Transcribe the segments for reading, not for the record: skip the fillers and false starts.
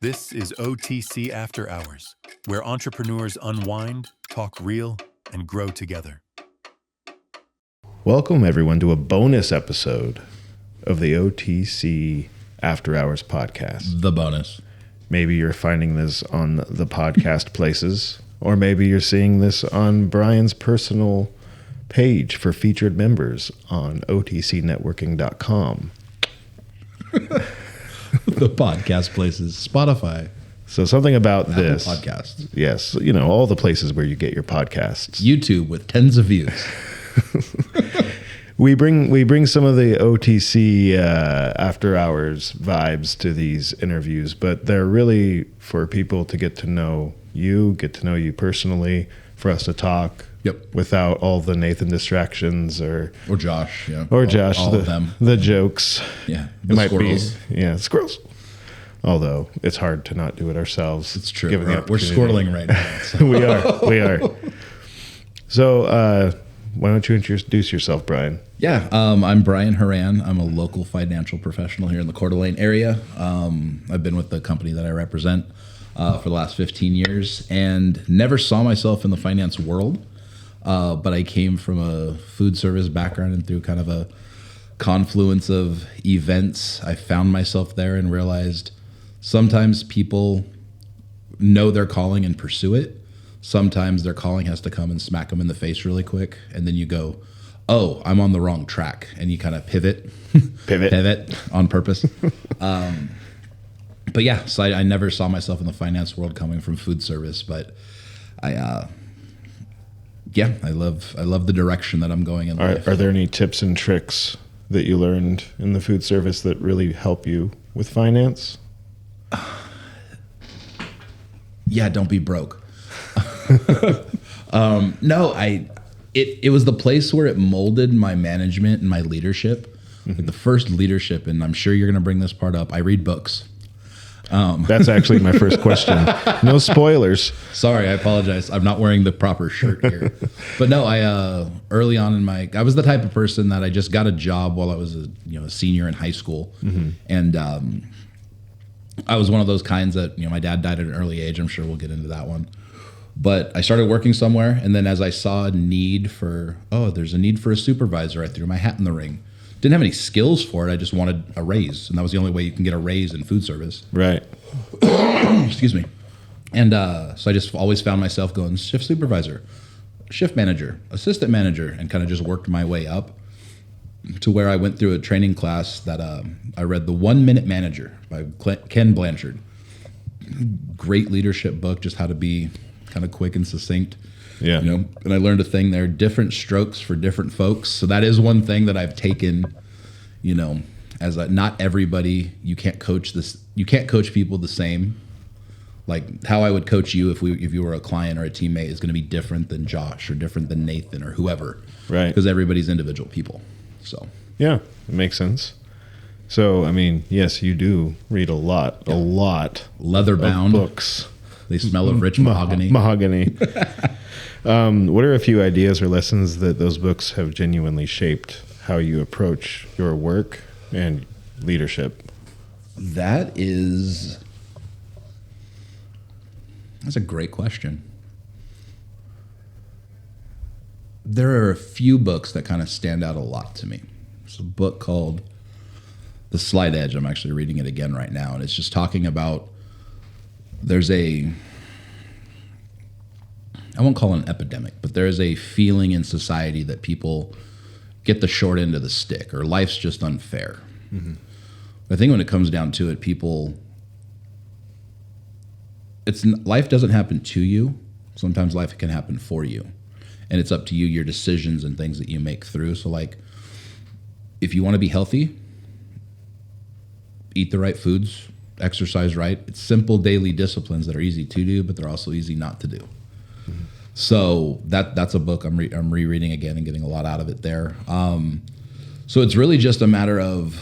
This is OTC After Hours, where entrepreneurs unwind, talk real, and grow together. Welcome, everyone, to a bonus episode of the OTC After Hours podcast. The bonus. Maybe you're finding this on the podcast places, or maybe you're seeing this on Brian's personal page for featured members on otcnetworking.com. The podcast places, Spotify, So something about Apple this. Podcasts. Yes, you know, all the places where you get your podcasts. YouTube with tens of views. We bring some of the OTC after hours vibes to these interviews, but they're really for people to get to know you personally, for us to talk. Yep. Without all the Nathan distractions or Josh. Yeah. Josh, all of them. The jokes. Yeah. It might squirrels. be squirrels. Although it's hard to not do it ourselves. It's true. given the We're opportunity. squirreling right now. So. We are. So why don't you introduce yourself, Brian? Yeah. I'm Brian Horan. I'm a local financial professional here in the Coeur d'Alene area. I've been with the company that I represent for the last 15 years and never saw myself in the finance world. But I came from a food service background, and through kind of a confluence of events, I found myself there and realized sometimes people know their calling and pursue it. Sometimes their calling has to come and smack them in the face really quick. And then you go, oh, I'm on the wrong track. And you kind of pivot on purpose. But yeah, so I never saw myself in the finance world coming from food service, but I love the direction that I'm going in life. Are there any tips and tricks that you learned in the food service that really help you with finance? Yeah, don't be broke. No, it was the place where it molded my management and my leadership. Mm-hmm. Like the first leadership, and I'm sure you're going to bring this part up. I read books. That's actually my first question. No spoilers. Sorry, I apologize. I'm not wearing the proper shirt here. But no, I early on I was the type of person that I just got a job while I was a senior in high school. Mm-hmm. And I was one of those kinds that, my dad died at an early age. I'm sure we'll get into that one. But I started working somewhere, and then as I saw a need for, there's a need for a supervisor, I threw my hat in the ring. Didn't have any skills for it. I just wanted a raise, and that was the only way you can get a raise in food service. Right. Excuse me. And so I just always found myself going shift supervisor, shift manager, assistant manager, and kind of just worked my way up to where I went through a training class that I read The 1 Minute Manager by Ken Blanchard. Great leadership book, just how to be kind of quick and succinct. Yeah. And I learned a thing there, different strokes for different folks. So that is one thing that I've taken, as not everybody, you can't coach people the same. Like how I would coach you if you were a client or a teammate is going to be different than Josh or different than Nathan or whoever. Right. Because everybody's individual people. So. Yeah, it makes sense. So, yes, you do read a lot Leather bound of books. They smell of rich mahogany. Mahogany. What are a few ideas or lessons that those books have genuinely shaped how you approach your work and leadership? That's a great question. There are a few books that kind of stand out a lot to me. There's a book called The Slight Edge. I'm actually reading it again right now, and it's just talking about I won't call it an epidemic, but there is a feeling in society that people get the short end of the stick, or life's just unfair. Mm-hmm. I think when it comes down to it, life doesn't happen to you. Sometimes life can happen for you. And it's up to you, your decisions and things that you make through. So like, if you want to be healthy, eat the right foods, exercise right. It's simple daily disciplines that are easy to do, but they're also easy not to do. Mm-hmm. So that's a book I'm rereading again and getting a lot out of it there. So it's really just a matter of,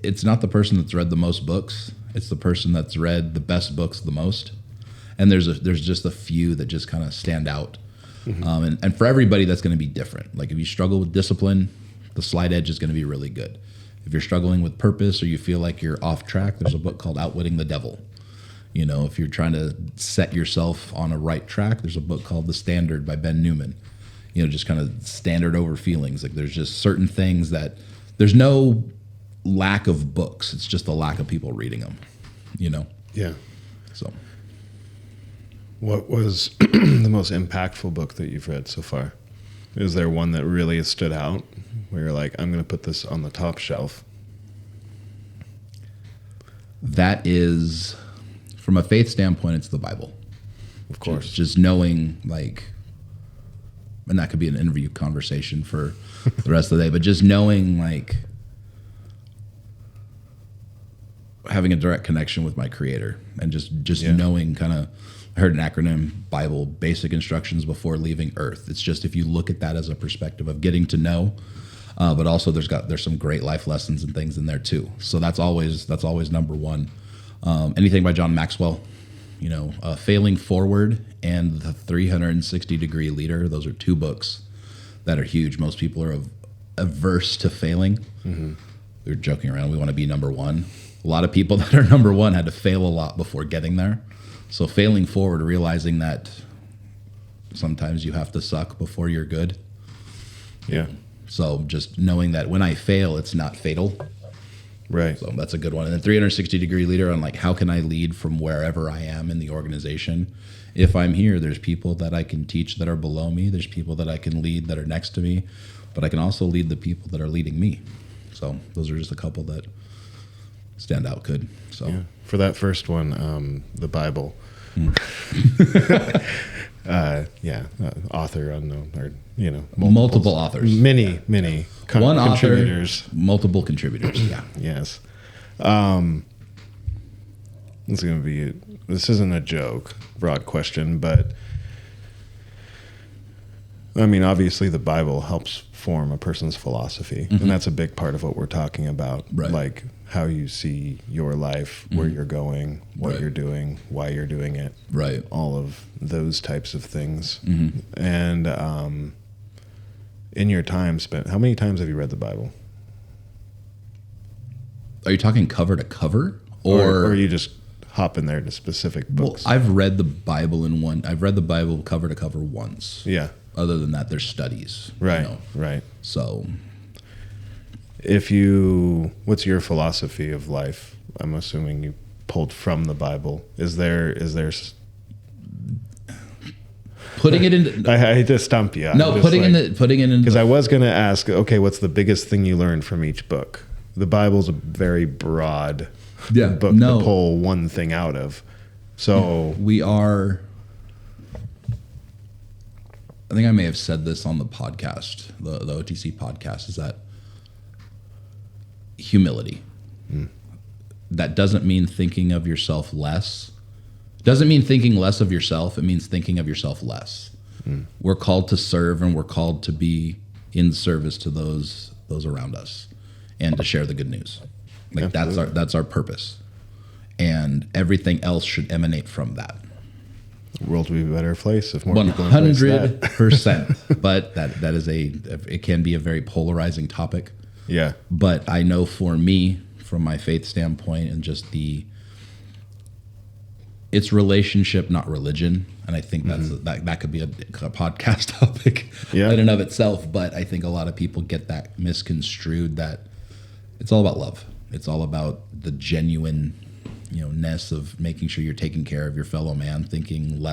it's not the person that's read the most books. It's the person that's read the best books the most. And there's just a few that just kind of stand out. Mm-hmm. And for everybody, that's going to be different. Like if you struggle with discipline, The Slight Edge is going to be really good. If you're struggling with purpose or you feel like you're off track, there's a book called Outwitting the Devil. You know, if you're trying to set yourself on a right track, there's a book called The Standard by Ben Newman. You know, just kind of standard over feelings. Like there's just certain things that there's no lack of books. It's just a lack of people reading them, you know? Yeah. So. What was the most impactful book that you've read so far? Is there one that really stood out where you're like, I'm going to put this on the top shelf? That is, from a faith standpoint, it's the Bible. Of course. Just knowing, like, and that could be an interview conversation for the rest of the day, but just knowing, like, having a direct connection with my Creator and just knowing kind of, I heard an acronym, Bible, basic instructions before leaving Earth. It's just if you look at that as a perspective of getting to know, but also there's some great life lessons and things in there too. So that's always number one. Anything by John Maxwell, you know, Failing Forward and The 360-Degree Leader. Those are two books that are huge. Most people are averse to failing. Mm-hmm. We're joking around. We want to be number one. A lot of people that are number one had to fail a lot before getting there. So failing forward, realizing that sometimes you have to suck before you're good. Yeah. So just knowing that when I fail, it's not fatal. Right. So that's a good one. And then 360-Degree Leader on like, how can I lead from wherever I am in the organization? If I'm here, there's people that I can teach that are below me. There's people that I can lead that are next to me, but I can also lead the people that are leading me. So those are just a couple that stand out good. So for that first one, the Bible. Author unknown, or you know, multiple authors, many one contributors, author, multiple contributors. Yeah. Yes. This isn't a joke, broad question, but I mean, obviously the Bible helps form a person's philosophy, and that's a big part of what we're talking about, right. Like how you see your life, where you're going, what you're doing, why you're doing it, right? All of those types of things. And in your time spent, how many times have you read the Bible? Are you talking cover to cover, or you just hop in there to specific books? Well, I've read the Bible I've read the Bible cover to cover once. Yeah. Other than that, there's studies. Right, you know? right. So, what's your philosophy of life? I'm assuming you pulled from the Bible. Is there putting it in? I hate to stump you. No, putting it in. Because I was going to ask, okay, what's the biggest thing you learned from each book? The Bible's a very broad book to pull one thing out of. So we are. I think I may have said this on the podcast, the OTC podcast, is that humility. That doesn't mean thinking of yourself less. Doesn't mean thinking less of yourself. It means thinking of yourself less. We're called to serve, and we're called to be in service to those around us, and to share the good news. Like that's our purpose, and everything else should emanate from that. The world would be a better place if more people embrace that. 100%. But that is it can be a very polarizing topic. Yeah. But I know for me, from my faith standpoint, and just it's relationship, not religion. And I think that could be a podcast topic in and of itself. But I think a lot of people get that misconstrued, that it's all about love. It's all about the genuine ness of making sure you're taking care of your fellow man, thinking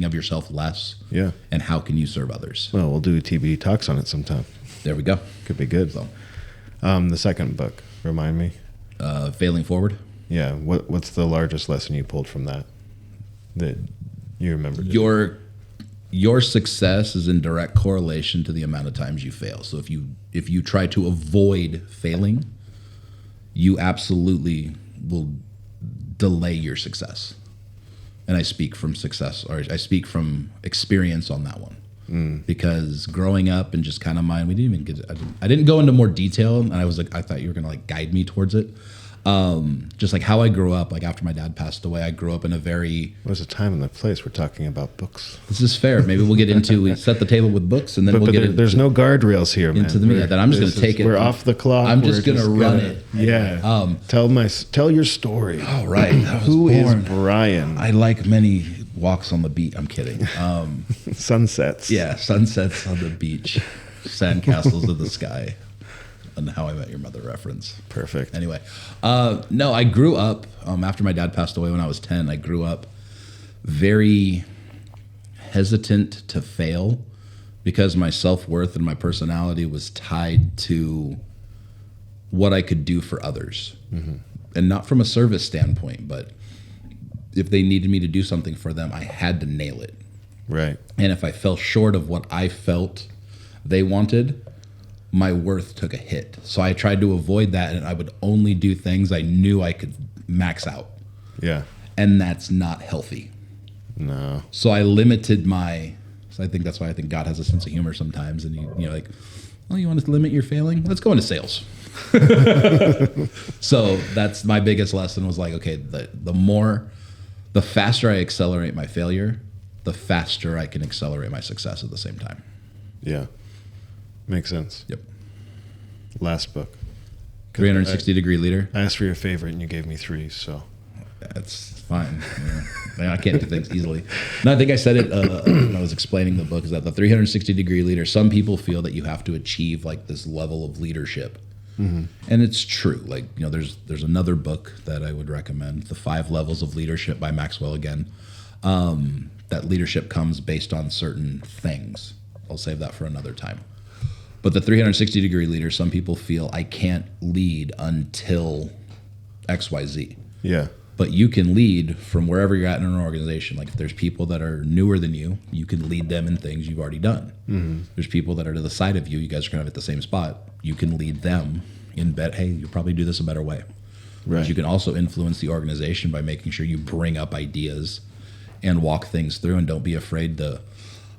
of yourself less. Yeah. And how can you serve others? Well, we'll do TB talks on it sometime. There we go. Could be good. So, the second book, remind me. Failing Forward. Yeah. What's the largest lesson you pulled from that you remember? Your success is in direct correlation to the amount of times you fail. So if you try to avoid failing, you absolutely will delay your success. And I speak from success, or I speak from experience on that one. Because growing up and just kind of I didn't go into more detail, and I was like, I thought you were gonna guide me towards it. Just like how I grew up, like after my dad passed away, I grew up in a very... There's a time and a place we're talking about books. This is fair. Maybe we'll get into... We set the table with books, and then we'll get there's no guardrails here, man. into the meat. Then I'm just going to take it. We're off the clock. I'm just going to run it. Yeah. Tell your story. All right. Who is Brian? I like many walks on the beach. I'm kidding. Sunsets. Yeah, sunsets on the beach, sandcastles in the sky, and How I Met Your Mother reference. Perfect. Anyway, no, I grew up, after my dad passed away when I was 10, I grew up very hesitant to fail because my self-worth and my personality was tied to what I could do for others. Mm-hmm. And not from a service standpoint, but if they needed me to do something for them, I had to nail it. Right. And if I fell short of what I felt they wanted, my worth took a hit. So I tried to avoid that, and I would only do things I knew I could max out. Yeah. And that's not healthy. No. So I limited so I think that's why I think God has a sense of humor sometimes. And you know, like, oh, you want to limit your failing? Let's go into sales. So that's my biggest lesson was like, okay, the faster I accelerate my failure, the faster I can accelerate my success at the same time. Yeah. Makes sense. Yep. Last book. 360-degree leader. I asked for your favorite and you gave me 3, so. That's fine. I can't do things easily. No, I think I said it when I was explaining the book, is that the 360-degree leader, some people feel that you have to achieve like this level of leadership. Mm-hmm. And it's true. Like, you know, there's another book that I would recommend, The 5 Levels of Leadership by Maxwell again. That leadership comes based on certain things. I'll save that for another time. But the 360-degree leader, some people feel I can't lead until XYZ. Yeah. But you can lead from wherever you're at in an organization. Like if there's people that are newer than you, you can lead them in things you've already done. Mm-hmm. There's people that are to the side of you. You guys are kind of at the same spot. You can lead them in bet. Hey, you'll probably do this a better way. Right. But you can also influence the organization by making sure you bring up ideas and walk things through, and don't be afraid to, I'm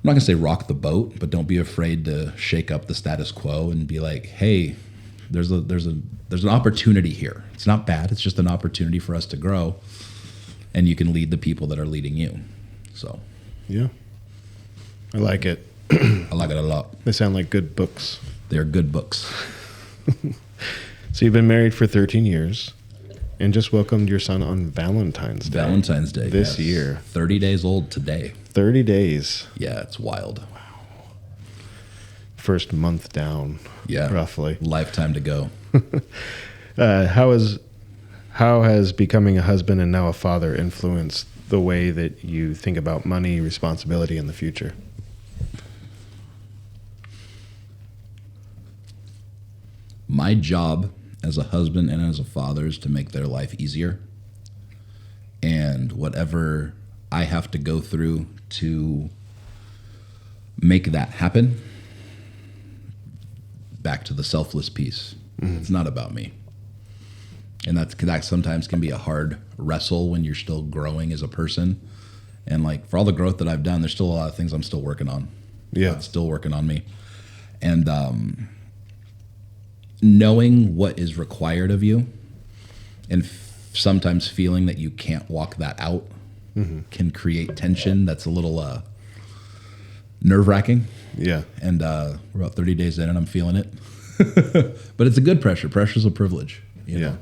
not gonna say rock the boat, but don't be afraid to shake up the status quo and be like, hey, there's an opportunity here. It's not bad. It's just an opportunity for us to grow, and you can lead the people that are leading you. So, yeah, I like it. I like it a lot. They sound like good books. They're good books. So you've been married for 13 years, and just welcomed your son on Valentine's Day. Valentine's Day this year. 30 days old today. 30 days. Yeah, it's wild. Wow. First month down. Yeah, roughly. Lifetime to go. How has becoming a husband and now a father influenced the way that you think about money, responsibility in the future? My job as a husband and as a father is to make their life easier. And whatever I have to go through to make that happen, back to the selfless piece. Mm-hmm. It's not about me. And that sometimes can be a hard wrestle when you're still growing as a person. And like for all the growth that I've done, there's still a lot of things I'm still working on. Yeah. God's still working on me. And knowing what is required of you and sometimes feeling that you can't walk that out can create tension that's a little nerve-wracking. Yeah. And we're about 30 days in and I'm feeling it. But it's a good pressure. Pressure's a privilege. You know?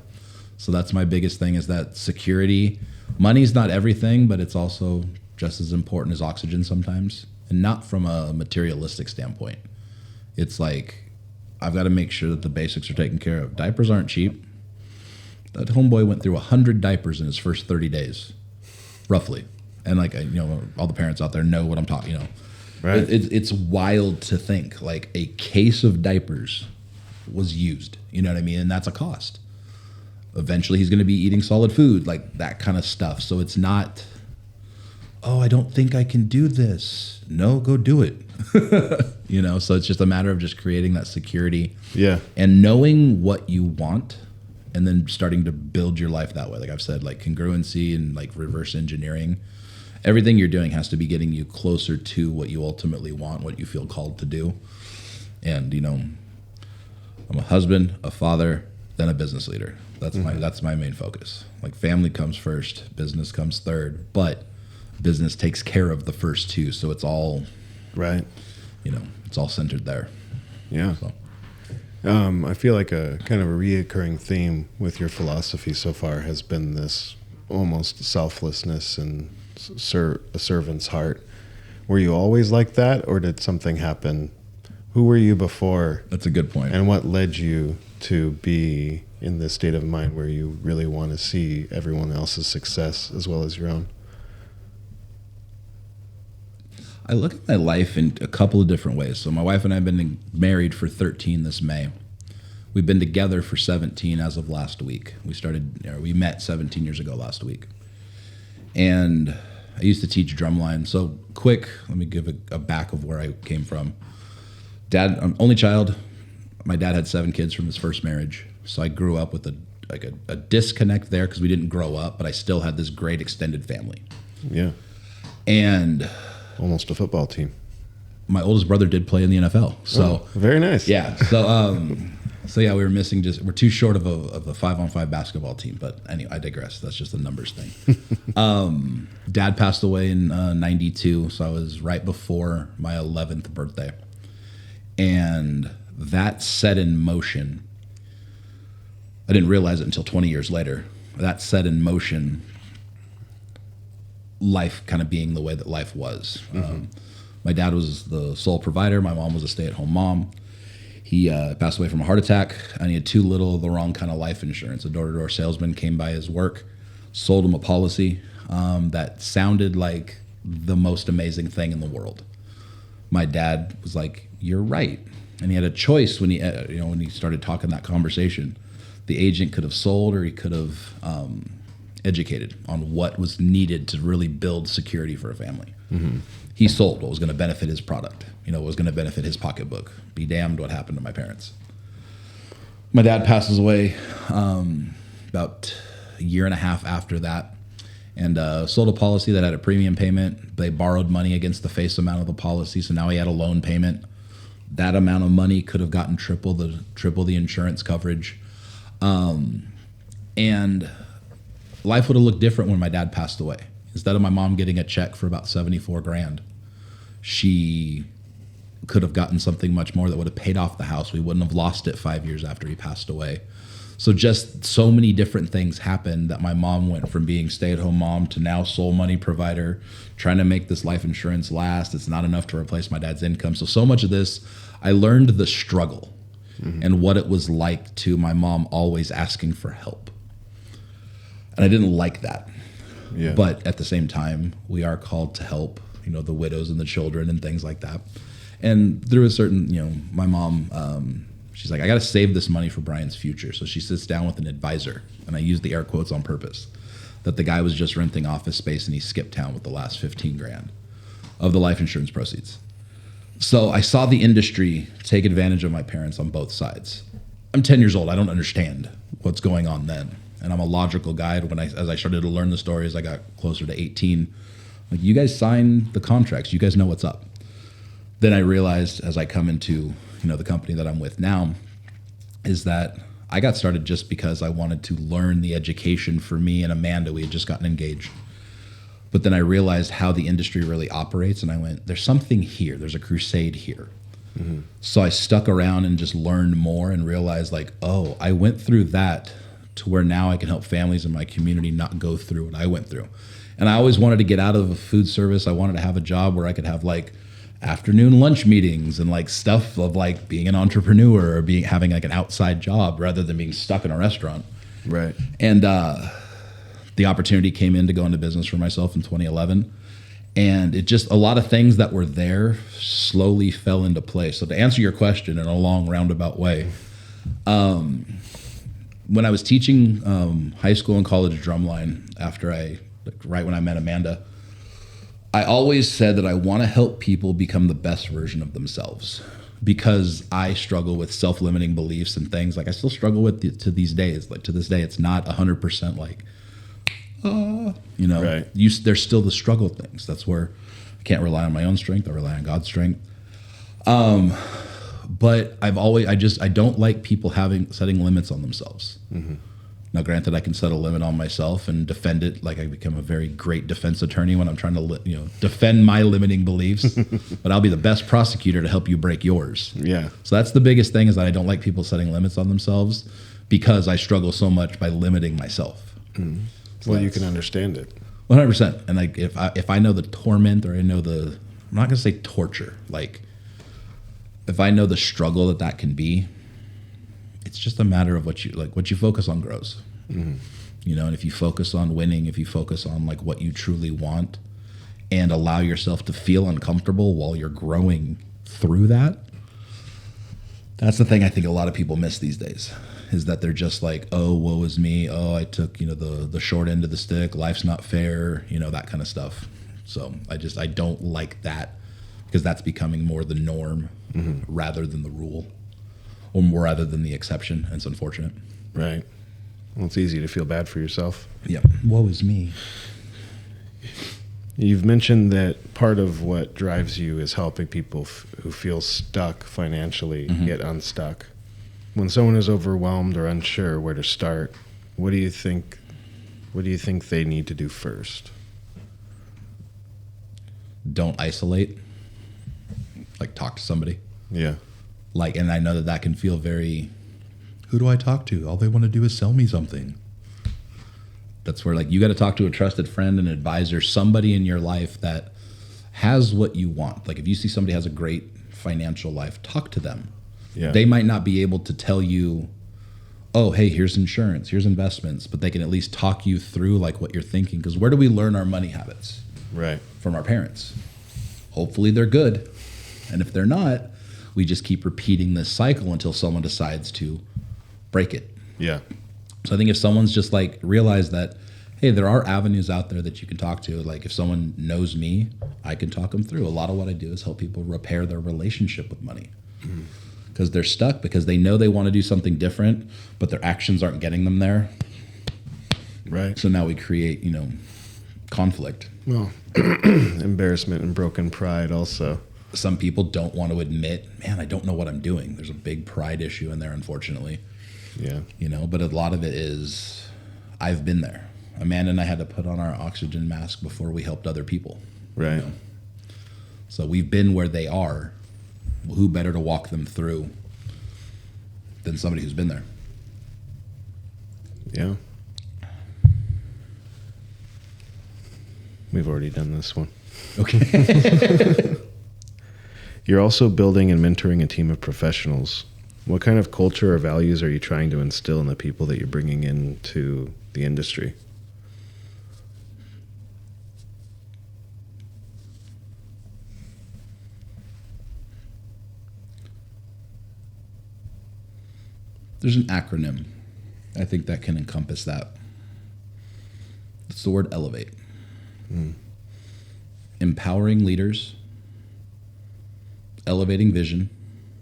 So that's my biggest thing, is that security. Money's not everything, but it's also just as important as oxygen sometimes. And not from a materialistic standpoint. It's like, I've got to make sure that the basics are taken care of. Diapers aren't cheap. That homeboy went through 100 diapers in his first 30 days, roughly. And like, you know, all the parents out there know what I'm talking, you know. Right. It's wild to think like a case of diapers was used, you know what I mean? And that's a cost. Eventually he's going to be eating solid food, like that kind of stuff. So it's not, oh, I don't think I can do this. No, go do it. You know, so it's just a matter of just creating that security. Yeah. And knowing what you want and then starting to build your life that way. Like I've said, like congruency and like reverse engineering. Everything you're doing has to be getting you closer to what you ultimately want, what you feel called to do. And, you know, I'm a husband, a father, then a business leader. That's my main focus. Like family comes first, business comes third, but business takes care of the first two. So it's all right. It's all centered there. Yeah. So. I feel like a kind of a reoccurring theme with your philosophy so far has been this almost selflessness and a servant's heart. Were you always like that, or did something happen? Who were you before? That's a good point. And what led you to be in this state of mind where you really want to see everyone else's success as well as your own? I look at my life in a couple of different ways. So my wife and I have been married for 13 this May. We've been together for 17 as of last week. We met 17 years ago last week. And I used to teach drumline. So quick, let me give a back of where I came from. Dad, only child. My dad had 7 kids from his first marriage. So I grew up with a disconnect there because we didn't grow up, but I still had this great extended family. Yeah. And almost a football team. My oldest brother did play in the NFL. So very nice. Yeah. So yeah, we were missing we're too short of a 5-on-5 basketball team. But anyway, I digress. That's just a numbers thing. Dad passed away in 92. So I was right before my 11th birthday. And that set in motion. I didn't realize it until 20 years later. That set in motion life kind of being the way that life was. Mm-hmm. My dad was the sole provider. My mom was a stay-at-home mom. He passed away from a heart attack, and he had too little of the wrong kind of life insurance. A door-to-door salesman came by his work, sold him a policy that sounded like the most amazing thing in the world. My dad was like, "You're right," and he had a choice when he started talking that conversation. The agent could have sold, or he could have educated on what was needed to really build security for a family. Mm-hmm. He sold what was going to benefit his product, what was going to benefit his pocketbook. Be damned what happened to my parents. My dad passes away about a year and a half after that, and sold a policy that had a premium payment. They borrowed money against the face amount of the policy, so now he had a loan payment. That amount of money could have gotten triple the insurance coverage. And life would have looked different when my dad passed away. Instead of my mom getting a check for about $74,000, she could have gotten something much more that would have paid off the house. We wouldn't have lost it 5 years after he passed away. So just so many different things happened that my mom went from being stay-at-home mom to now sole money provider, trying to make this life insurance last. It's not enough to replace my dad's income. So much of this, I learned the struggle. Mm-hmm. And what it was like to my mom always asking for help. And I didn't like that. Yeah. But at the same time, we are called to help, the widows and the children and things like that. And there was certain, my mom, she's like, I got to save this money for Brian's future. So she sits down with an advisor, and I use the air quotes on purpose, that the guy was just renting office space and he skipped town with the last $15,000 of the life insurance proceeds. So I saw the industry take advantage of my parents on both sides. I'm 10 years old. I don't understand what's going on then. And I'm a logical guy. As I started to learn the story, as I got closer to 18, like, you guys signed the contracts. You guys know what's up. Then I realized, as I come into, the company that I'm with now, is that I got started just because I wanted to learn the education. For me and Amanda, we had just gotten engaged. But then I realized how the industry really operates, and I went, there's something here. There's a crusade here. Mm-hmm. So I stuck around and just learned more and realized, I went through that to where now I can help families in my community not go through what I went through. And I always wanted to get out of food service. I wanted to have a job where I could have afternoon lunch meetings and stuff of being an entrepreneur or having an outside job rather than being stuck in a restaurant. Right. And the opportunity came in to go into business for myself in 2011. And it just, a lot of things that were there slowly fell into place. So to answer your question in a long roundabout way, when I was teaching high school and college drumline right when I met Amanda, I always said that I want to help people become the best version of themselves, because I struggle with self-limiting beliefs and things. I still struggle with it to these days. To this day, it's not 100% right. There's still the struggle things. That's where I can't rely on my own strength. I rely on God's strength. But I don't like people setting limits on themselves. Now, granted, I can set a limit on myself and defend it. Like I become a very great defense attorney when I'm trying to, defend my limiting beliefs. But I'll be the best prosecutor to help you break yours. Yeah. So that's the biggest thing, is that I don't like people setting limits on themselves, because I struggle so much by limiting myself. So Well, you can understand it. 100%. And like if I know the torment, or I know I'm not gonna say torture, like if I know the struggle that can be, it's just a matter of what you focus on grows. And if you focus on winning, if you focus on like what you truly want, and allow yourself to feel uncomfortable while you're growing through that, that's the thing I think a lot of people miss these days, is that they're just like, oh, woe is me. Oh, I took, the short end of the stick. Life's not fair, that kind of stuff. So I don't like that, because that's becoming more the norm rather than the rule, or more rather than the exception. And it's unfortunate. Right. Well, it's easy to feel bad for yourself. Yeah. Woe is me. You've mentioned that part of what drives you is helping people who feel stuck financially get unstuck. When someone is overwhelmed or unsure where to start, what do you think they need to do first? Don't isolate. Like, talk to somebody. Yeah. Like, and I know that can feel very, who do I talk to? All they want to do is sell me something. That's where, like, you got to talk to a trusted friend, an advisor, somebody in your life that has what you want. Like, if you see somebody has a great financial life, talk to them. Yeah. They might not be able to tell you, oh, hey, here's insurance, here's investments, but they can at least talk you through like what you're thinking. Because where do we learn our money habits? Right. From our parents. Hopefully they're good. And if they're not, we just keep repeating this cycle until someone decides to break it. Yeah. So I think if someone's just like realize that, hey, there are avenues out there that you can talk to. Like if someone knows me, I can talk them through. A lot of what I do is help people repair their relationship with money. Because they're stuck, because they know they want to do something different, but their actions aren't getting them there. Right. So now we create, conflict. Well, embarrassment and broken pride also. Some people don't want to admit, man, I don't know what I'm doing. There's a big pride issue in there, unfortunately. Yeah. But a lot of it is, I've been there. Amanda and I had to put on our oxygen mask before we helped other people. Right. So we've been where they are. Well, who better to walk them through than somebody who's been there? Yeah. We've already done this one. Okay. You're also building and mentoring a team of professionals. What kind of culture or values are you trying to instill in the people that you're bringing into the industry? There's an acronym, I think, that can encompass that. It's the word elevate. Empowering leaders, elevating vision,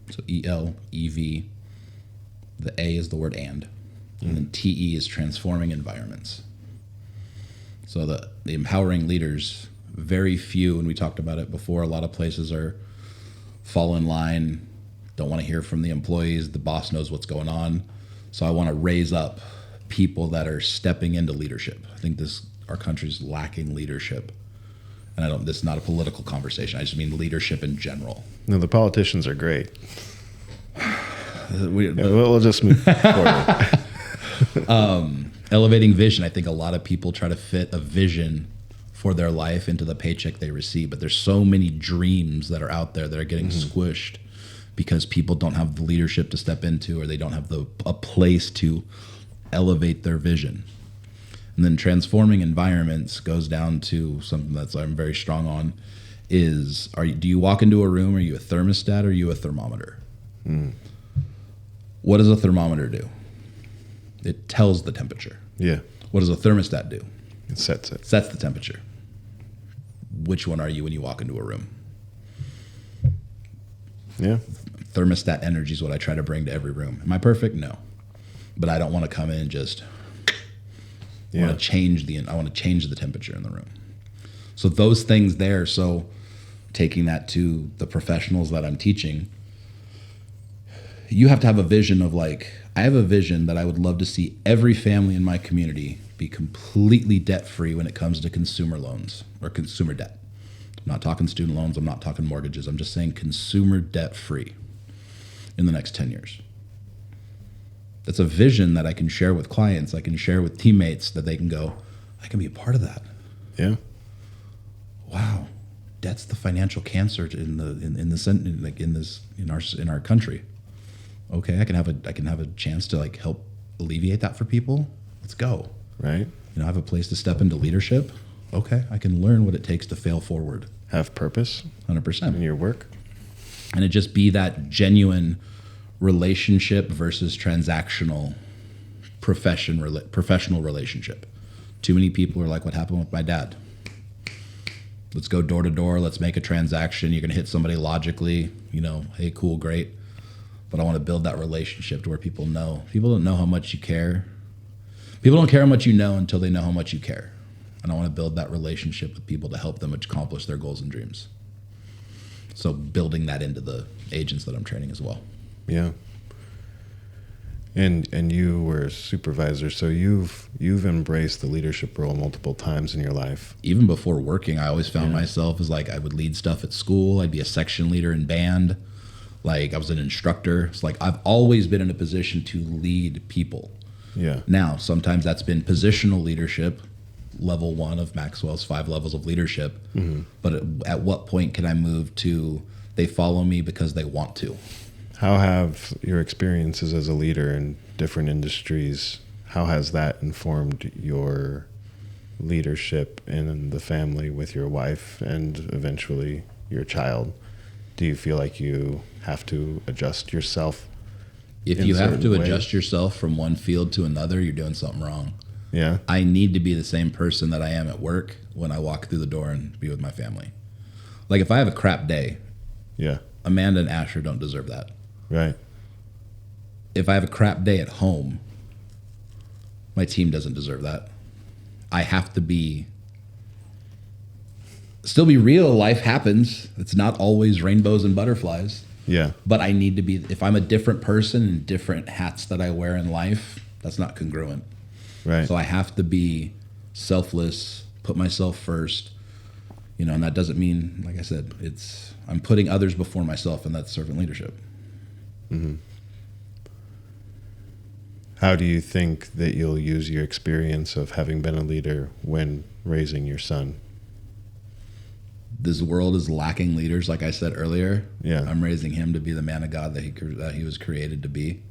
so E-L-E-V. The A is the word and then T-E is transforming environments. So the empowering leaders, very few, and we talked about it before, a lot of places are fall in line, don't want to hear from the employees, the boss knows what's going on. So I want to raise up people that are stepping into leadership. I think our country's lacking leadership. And this is not a political conversation. I just mean leadership in general. No, the politicians are great. We'll just move forward. Elevating vision. I think a lot of people try to fit a vision for their life into the paycheck they receive, but there's so many dreams that are out there that are getting squished because people don't have the leadership to step into, or they don't have a place to elevate their vision. And then transforming environments goes down to something that I'm very strong on is, do you walk into a room, are you a thermostat or are you a thermometer? What does a thermometer do? It tells the temperature. Yeah. What does a thermostat do? It sets it. Sets the temperature. Which one are you when you walk into a room? Yeah. Thermostat energy is what I try to bring to every room. Am I perfect? No. But I don't want to come in and just I want to change the temperature in the room. So those things there. So taking that to the professionals that I'm teaching, you have to have a vision of like, I have a vision that I would love to see every family in my community be completely debt-free when it comes to consumer loans or consumer debt. I'm not talking student loans. I'm not talking mortgages. I'm just saying consumer debt-free in the next 10 years. That's a vision that I can share with clients. I can share with teammates that they can go, I can be a part of that. Yeah. Wow. Debt's the financial cancer in our country. Okay, I can have a chance to like help alleviate that for people. Let's go. Right. You know, I have a place to step into leadership. Okay, I can learn what it takes to fail forward. Have purpose 100% in your work. And it just be that genuine relationship versus transactional professional relationship. Too many people are like, what happened with my dad? Let's go door to door. Let's make a transaction. You're going to hit somebody logically, you know, hey, cool, great. But I want to build that relationship to where people know. People don't know how much you care. People don't care how much you know until they know how much you care. And I want to build that relationship with people to help them accomplish their goals and dreams. So building that into the agents that I'm training as well. Yeah. And you were a supervisor, so you've embraced the leadership role multiple times in your life. Even before working, I always found myself as like, I would lead stuff at school. I'd be a section leader in band. Like I was an instructor. It's like I've always been in a position to lead people. Yeah. Now, sometimes that's been positional leadership, level 1 of Maxwell's 5 levels of leadership. Mm-hmm. But at what point can I move to they follow me because they want to? How have your experiences as a leader in different industries, how has that informed your leadership in the family with your wife and eventually your child? Do you feel like you have to adjust yourself? If you have to adjust yourself from one field to another, you're doing something wrong. Yeah. I need to be the same person that I am at work when I walk through the door and be with my family. Like if I have a crap day, yeah, Amanda and Asher don't deserve that. Right. If I have a crap day at home, my team doesn't deserve that. I have to still be real. Life happens. It's not always rainbows and butterflies. Yeah. But I need to be, if I'm a different person and different hats that I wear in life, that's not congruent. Right. So I have to be selfless, put myself first, you know, and that doesn't mean, like I said, I'm putting others before myself, and that's servant leadership. Mm-hmm. How do you think that you'll use your experience of having been a leader when raising your son? This world is lacking leaders, like I said earlier. Yeah. I'm raising him to be the man of God that he was created to be,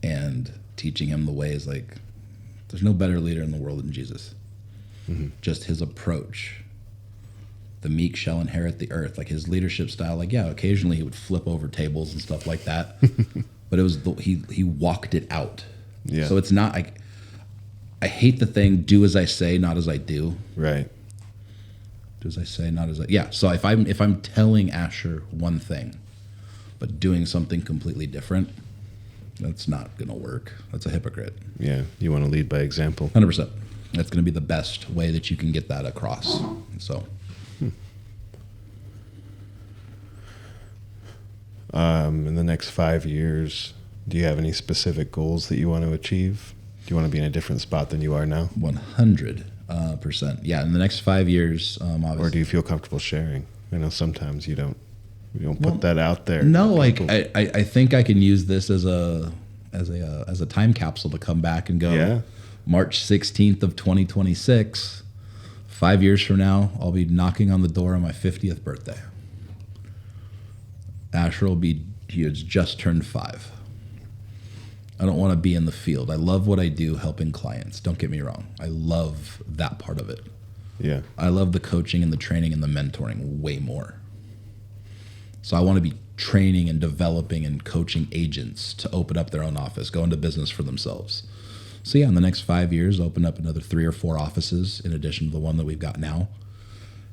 and teaching him the ways. Like, there's no better leader in the world than Jesus. Mm-hmm. Just his approach. The meek shall inherit the earth. Like his leadership style. Like, yeah, occasionally he would flip over tables and stuff like that, but it was he walked it out. Yeah. So it's not like, I hate the thing, do as I say, not as I do. Right. Do as I say, not as I, yeah. So if I'm telling Asher one thing, but doing something completely different, that's not going to work. That's a hypocrite. Yeah. You want to lead by example. 100%. That's going to be the best way that you can get that across. So. In the next 5 years, do you have any specific goals that you want to achieve? Do you want to be in a different spot than you are now? 100%. Yeah, in the next 5 years, obviously. Or do you feel comfortable sharing? I know sometimes you don't put that out there. No, like I think I can use this as a time capsule to come back and go. Yeah. March 16th of 2026, 5 years from now, I'll be knocking on the door on my 50th birthday. Asher he has just turned 5. I don't want to be in the field. I love what I do helping clients. Don't get me wrong. I love that part of it. Yeah. I love the coaching and the training and the mentoring way more. So I want to be training and developing and coaching agents to open up their own office, go into business for themselves. So yeah, in the next 5 years, open up another 3 or 4 offices in addition to the one that we've got now,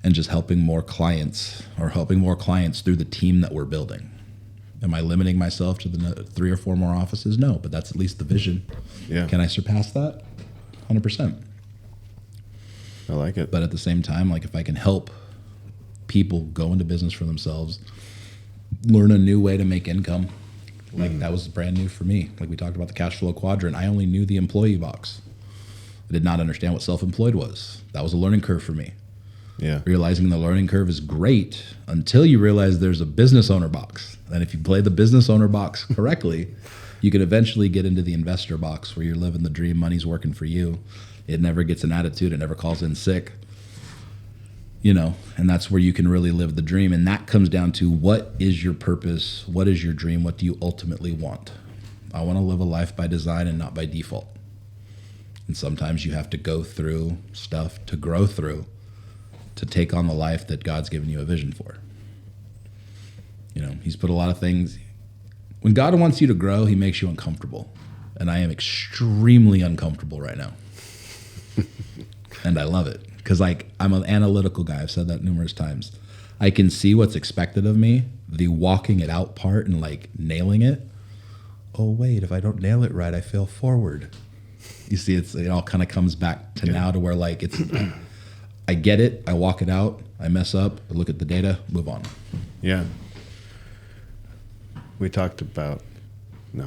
and just helping more clients through the team that we're building. Am I limiting myself to the 3 or 4 more offices? No, but that's at least the vision. Yeah. Can I surpass that? 100%. I like it. But at the same time, like if I can help people go into business for themselves, learn a new way to make income, Like that was brand new for me. Like we talked about the cash flow quadrant. I only knew the employee box. I did not understand what self-employed was. That was a learning curve for me. Yeah. Realizing the learning curve is great until you realize there's a business owner box. And if you play the business owner box correctly, you can eventually get into the investor box where you're living the dream, money's working for you. It never gets an attitude, it never calls in sick. You know, and that's where you can really live the dream. And that comes down to, what is your purpose? What is your dream? What do you ultimately want? I want to live a life by design and not by default. And sometimes you have to go through stuff to grow through, to take on the life that God's given you a vision for. You know, he's put a lot of things. When God wants you to grow, he makes you uncomfortable. And I am extremely uncomfortable right now. And I love it. Because like, I'm an analytical guy. I've said that numerous times. I can see what's expected of me. The walking it out part and like nailing it. Oh, wait, if I don't nail it right, I fail forward. You see, it all kind of comes back to now to where like it's, I get it. I walk it out. I mess up. I look at the data, move on. Yeah. We talked about, I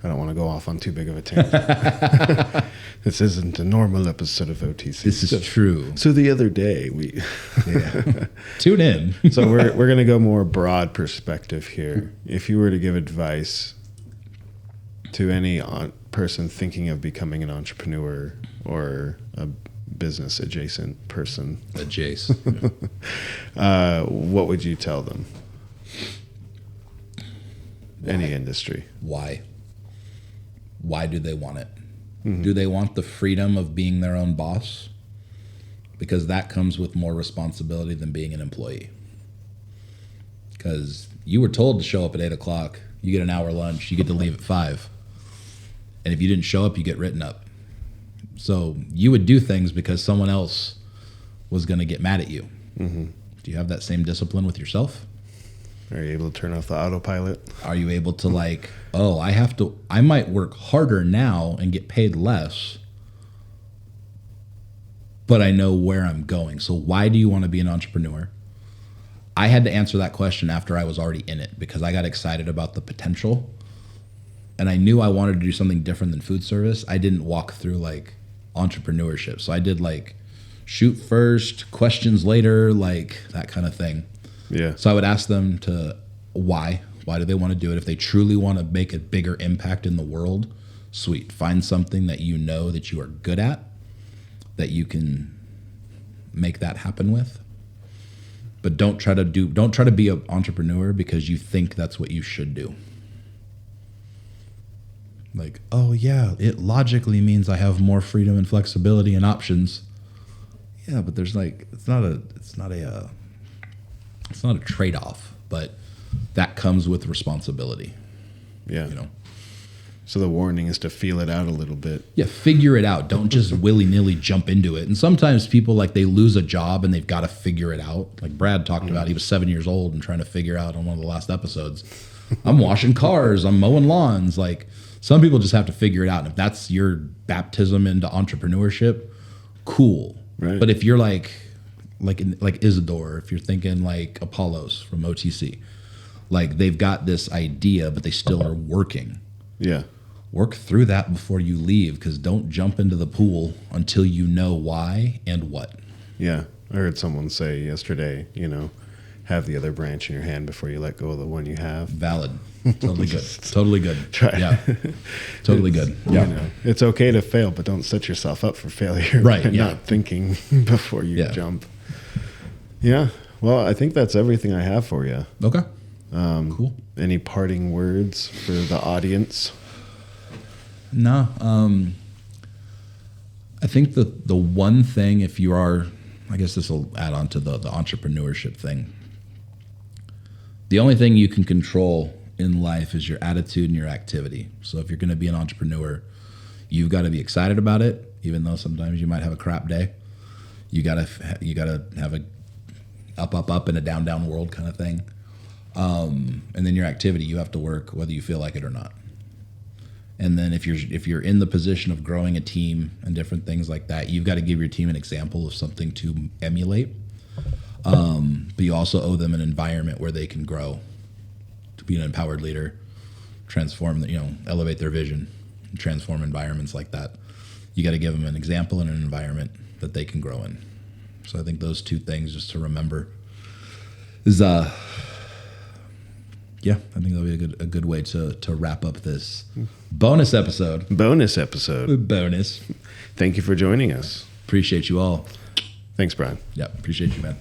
don't want to go off on too big of a tangent. This isn't a normal episode of OTC. This is true. So the other day Tune in. So we're going to go more broad perspective here. If you were to give advice to any person thinking of becoming an entrepreneur or a business adjacent person, what would you tell them? Any industry. Why do they want it? Do they want the freedom of being their own boss? Because that comes with more responsibility than being an employee. Because you were told to show up at 8 o'clock, you get an hour lunch, you get to leave at 5. And if you didn't show up, you get written up. So you would do things because someone else was going to get mad at you. Mm-hmm. Do you have that same discipline with yourself? Are you able to turn off the autopilot? Are you able to like, oh, I might work harder now and get paid less, but I know where I'm going. So why do you want to be an entrepreneur? I had to answer that question after I was already in it because I got excited about the potential and I knew I wanted to do something different than food service. I didn't walk through like entrepreneurship. So I did like shoot first, questions later, like that kind of thing. Yeah. So I would ask them to why do they want to do it? If they truly want to make a bigger impact in the world, sweet. Find something that you know that you are good at, that you can make that happen with. But don't try to be an entrepreneur because you think that's what you should do. Like, oh yeah, it logically means I have more freedom and flexibility and options. Yeah, but there's like it's not a trade-off, but that comes with responsibility. Yeah. You know. So the warning is to feel it out a little bit. Yeah, figure it out. Don't just willy-nilly jump into it. And sometimes people like they lose a job and they've got to figure it out. Like Brad talked about, he was 7 years old and trying to figure out on one of the last episodes. I'm washing cars, I'm mowing lawns. Like some people just have to figure it out. And if that's your baptism into entrepreneurship, cool. Right. But if you're like Isidore, if you're thinking like Apollos from OTC, like they've got this idea, but they still are working. Yeah. Work through that before you leave, because don't jump into the pool until you know why and what. Yeah. I heard someone say yesterday, have the other branch in your hand before you let go of the one you have. Valid. Totally good. Totally good. Try. Yeah. Totally good. Yeah. It's okay to fail, but don't set yourself up for failure. Right. By Yeah. not thinking before you jump. Yeah. Well, I think that's everything I have for you. Okay. Cool. Any parting words for the audience? No. I think the one thing, if you are, I guess this will add on to the entrepreneurship thing. The only thing you can control in life is your attitude and your activity. So if you're going to be an entrepreneur, you've got to be excited about it, even though sometimes you might have a crap day. You gotta have a up and a down world kind of thing. And then your activity, you have to work whether you feel like it or not. And then if you're in the position of growing a team and different things like that, you've got to give your team an example of something to emulate. But you also owe them an environment where they can grow be an empowered leader, transform, elevate their vision, transform environments like that. You got to give them an example and an environment that they can grow in. So I think those two things just to remember is, I think that'll be a good way to wrap up this bonus episode. Bonus. Bonus. Thank you for joining us. Appreciate you all. Thanks, Brian. Yeah, appreciate you, man.